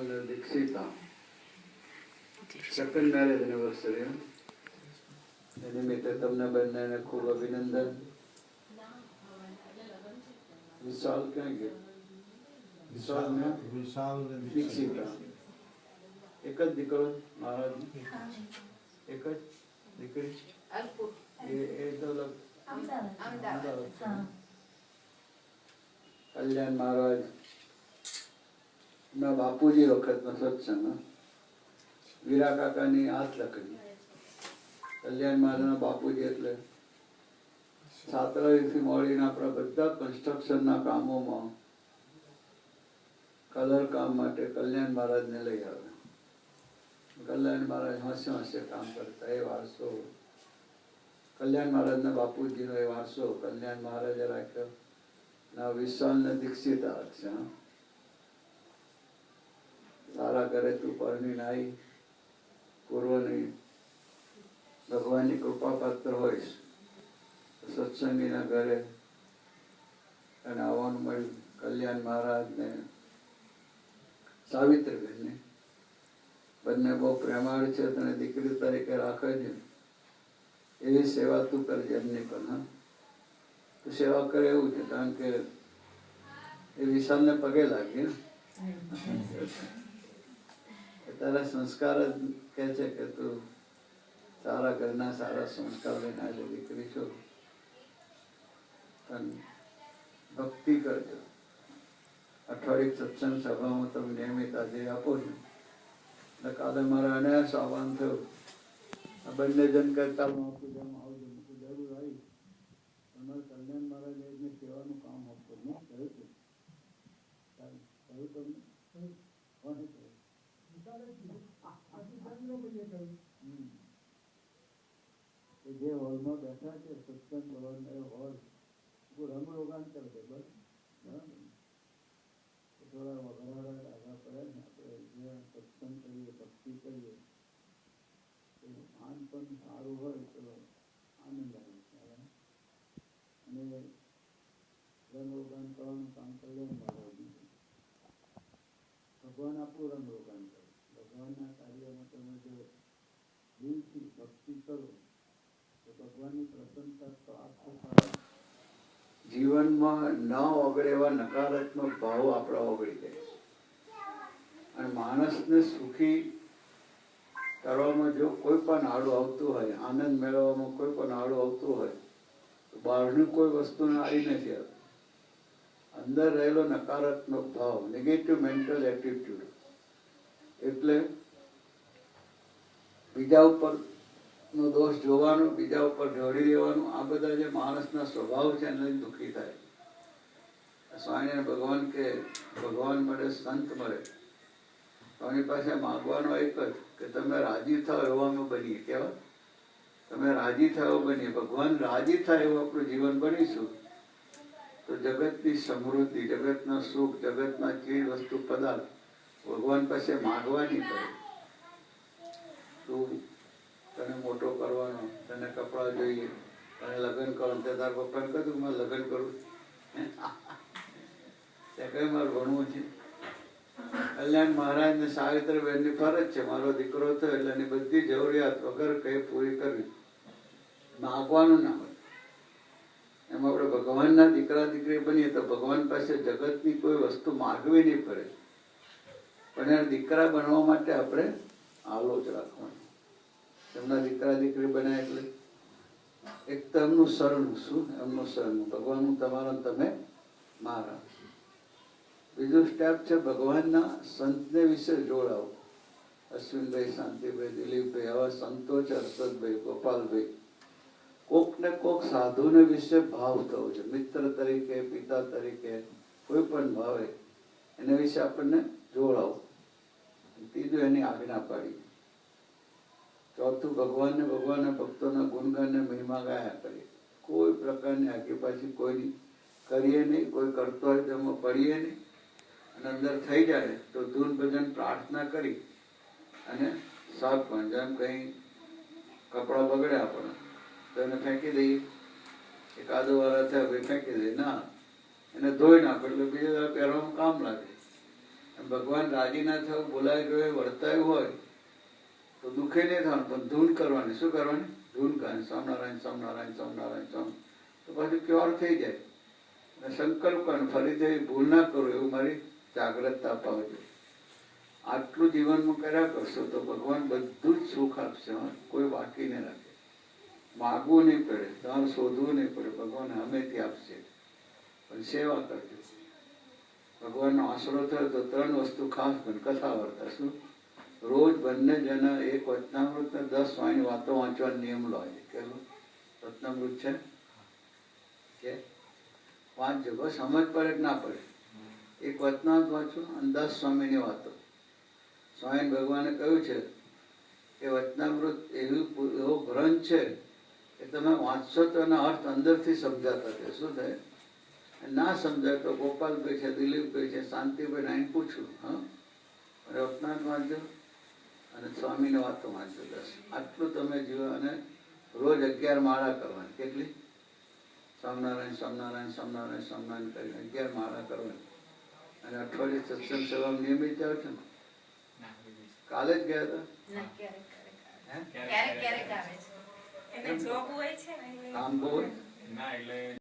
વિશાલ Dikshita second marriage anniversary એ નિમિત્તે તમને બંનેને ખૂબ અભિનંદન. વિશાલ ક્યાં ગયો? વિશાલ દીક્ષિતા એક જ દીકરો મહારાજ, એક જ દીકરી એ તો કલ્યાણ મહારાજ ના બાપુજી વખતનો સત્સંગ, વીરા કાકાની હાથ લકડી. કલ્યાણ મહારાજના બાપુજી એટલે સાતરાથી મળીને આપણા બધા કન્સ્ટ્રક્શનના કામોમાં કલર કામ માટે કલ્યાણ મહારાજને લઈ આવે. કલ્યાણ મહારાજ હોંશે હોંશે કામ કરતા. એ વારસો કલ્યાણ મહારાજના બાપુજીનો એ વારસો કલ્યાણ મહારાજે રાખ્યો. ના વિશાલને દીક્ષિતા છે. સારા ઘરે તું પરણીને આવી, પૂર્વની ભગવાનની કૃપા પાત્ર હોઈશ, સત્સંગીના ઘરે અને આવવાનું મળ્યું. કલ્યાણ મહારાજને સાવિત્રીબેનને બંને બહુ પ્રેમાળ છે, તને દીકરી તરીકે રાખે છે, એવી સેવા તું કરજે એમની પણ. હા, તું સેવા કરે એવું છે, કારણ કે એ વિશાલને પગે લાગી. તારા સંસ્કાર જ કહે છે કે તું સારા ઘરના સારા સંસ્કાર લઈને આજે દીકરી છો, પણ ભક્તિ કરજો. અઠવાડિક સત્સંગ સભામાં તમે નિયમિત હાજરી આપો છો. એટલે કાલે મારા અનાયાસ આવવાનું થયું. આ બંને જણ કરતા હું આપું જેમ આવજો મૂકું જરૂર આવી. તમારે કલ્યાણ મહારાજ એમને સેવાનું કામ આપતો મેં કહ્યું હતું. કહ્યું તમને કોને કહ્યું? જે હોલમાં બેઠા છે સત્સંગ કરવાનો હોલ રંગ રોગાન કરી દે. બસ બરાબર. થોડા વઘારા આગા પડે ને આપણે જે સત્સંગ કરીએ, ભક્તિ કરીએ, આન પણ સારું હોય તો આનંદ આવે છે. અને રંગ રોગાન કરવાનું કામ કલ્યાણ મહારાજનું છે. ભગવાન આપણું રંગ રોગાન કરે. ભગવાનના કાર્યમાં તમે જો દિલથી ભક્તિ કરો તો ભગવાનની પ્રસન્નતા પ્રાપ્ત થાય. જીવનમાં ન ઓગળે એવા નકારાત્મક ભાવો આપણા ઓગળી જાય. અને માણસને સુખી કરવામાં જો કોઈ પણ આડું આવતું હોય, આનંદ મેળવવામાં કોઈ પણ આડું આવતું હોય, તો બહારની કોઈ વસ્તુને આડી નથી આવતી. અંદર રહેલો નકારાત્મક ભાવ, નેગેટિવ મેન્ટલ એટીટ્યુડ, એટલે બીજા ઉપર નો દોષ જોવાનો, બીજા ઉપર ઢોળી દેવાનું, આ બધા જે માણસના સ્વભાવ છે એને દુઃખી થાય. સ્વામિનારાયણ ભગવાન કે ભગવાન મળે, સંત મળે તો એની પાસે માગવાનો એક જ કે તમે રાજી થાવ એવા અમે બનીએ. કેવા? તમે રાજી થાવ બનીએ. ભગવાન રાજી થાય એવું આપણું જીવન બનીશું તો જગતની સમૃદ્ધિ, જગતના સુખ, જગતના ચીજ વસ્તુ પદાર્થ ભગવાન પાસે માગવાની પડે. તું તને મોટો કરવાનો, તને કપડા જોઈએ, તને લગ્ન કરવાનું, તે તારા પપ્પાને કહ્યું મારે લગ્ન કરવું, ત્યાં કઈ મારે ભણવું છે. કલ્યાણ મહારાજ ને સાવિત્રીબેનની ફરજ છે, મારો દીકરો થયો એટલે એની બધી જરૂરિયાત વગર કઈ પૂરી કરવી. માગવાનું ના હોય. એમ આપણે ભગવાનના દીકરા દીકરી બનીએ તો ભગવાન પાસે જગતની કોઈ વસ્તુ માગવી નહીં પડે. પણ એના દીકરા બનવા માટે આપણે આલોચ રાખવાની. એમના દીકરા દીકરી બન્યા એટલે એક તો એમનું શરણું. શું એમનું શરણું? ભગવાન હું તમારા, તમે મારા. બીજું સ્ટેપ છે ભગવાનના સંતને વિશે જોડાવો. અશ્વિનભાઈ, શાંતિભાઈ, દિલીપભાઈ, આવા સંતો છે, હર્ષદભાઈ, ગોપાલભાઈ. કોક ને કોક સાધુને વિશે ભાવ થવો છે. મિત્ર તરીકે, પિતા તરીકે, કોઈ પણ ભાવે એના વિશે આપણને જોડાવો. ત્રીજું એની આજ્ઞા પાડી. ચોથું ભગવાનને, ભગવાનના ભક્તોના ગુણગાનને મહિમા ગાયા કરીએ. કોઈ પ્રકારની આગી પાછી કોઈની કરીએ નહીં. કોઈ કરતો હોય તો એમાં પડીએ નહીં. અને અંદર થઈ જાય તો ધૂન ભજન પ્રાર્થના કરી અને સાફ પણ જેમ કઈ કપડા બગડે આપણે તો એને ફેંકી દઈએ. એકાદો વાર થયા ભાઈ ફેંકી દઈએ. ના, એને ધોઈ નાખો એટલે બીજા પહેરવામાં કામ લાગે. ભગવાન રાજી ના થવું, બોલાય ગયો વર્તાયું હોય તો દુઃખે નહીં થવાનું, પણ ધૂન કરવાની. શું કરવાની? ધૂન કરવાની. સ્વામિનારાયણ સ્વામિનારાયણ સ્વામિનારાયણ સ્વામી, તો પછી ક્યોર થઈ જાય. અને સંકલ્પ કરવાનો, ફરીથી ભૂલ ના કરું એવું મારી જાગ્રતતા અપાવજો. આટલું જીવનમાં કર્યા કરશો તો ભગવાન બધું જ સુખ આપશે. કોઈ બાકી નહીં રાખે. માગવું નહીં પડે, ધન શોધવું નહીં પડે, ભગવાન હમેથી આપશે. પણ સેવા કરજો. ભગવાનનો આશરો થયો તો 3 વસ્તુ ખાસ કથા વાર્તા. શું? રોજ બંને જણા એક વચનામૃત 10 વાણી વાતો વાંચવાનો નિયમ લો. કેટલું વચનામૃત છે? વાંચજો. બસ સમજ પડે કે ના પડે. એક વચનામૃત વાંચો અને 10 સ્વામીની વાતો. સ્વામી ભગવાને કહ્યું છે કે વચનામૃત એવો ગ્રંથ છે કે તમે વાંચશો તો એનો અર્થ અંદરથી સમજાતા છે. શું થાય? ના સમજાય તો ગોપાલભાઈ છે, દિલીપભાઈ છે, શાંતિભાઈ નાઈને પૂછું. વચનામૃત વાંચજો અને સ્વામીની વાતો વાંચો. 10 આટલું તમે જીવો. અને રોજ 11 માળા કરવાની. કેટલી? સ્વામિનારાયણ સ્વામિનારાયણ સ્વામિનારાયણ સ્વામિનારાયણ કરીને 11 માળા કરવાની. અને અઠવાડિયે સત્સંગ સભા નિયમિત જાવ છો ને? કાલે જ ગયા હતા. કામ બહુ હોય.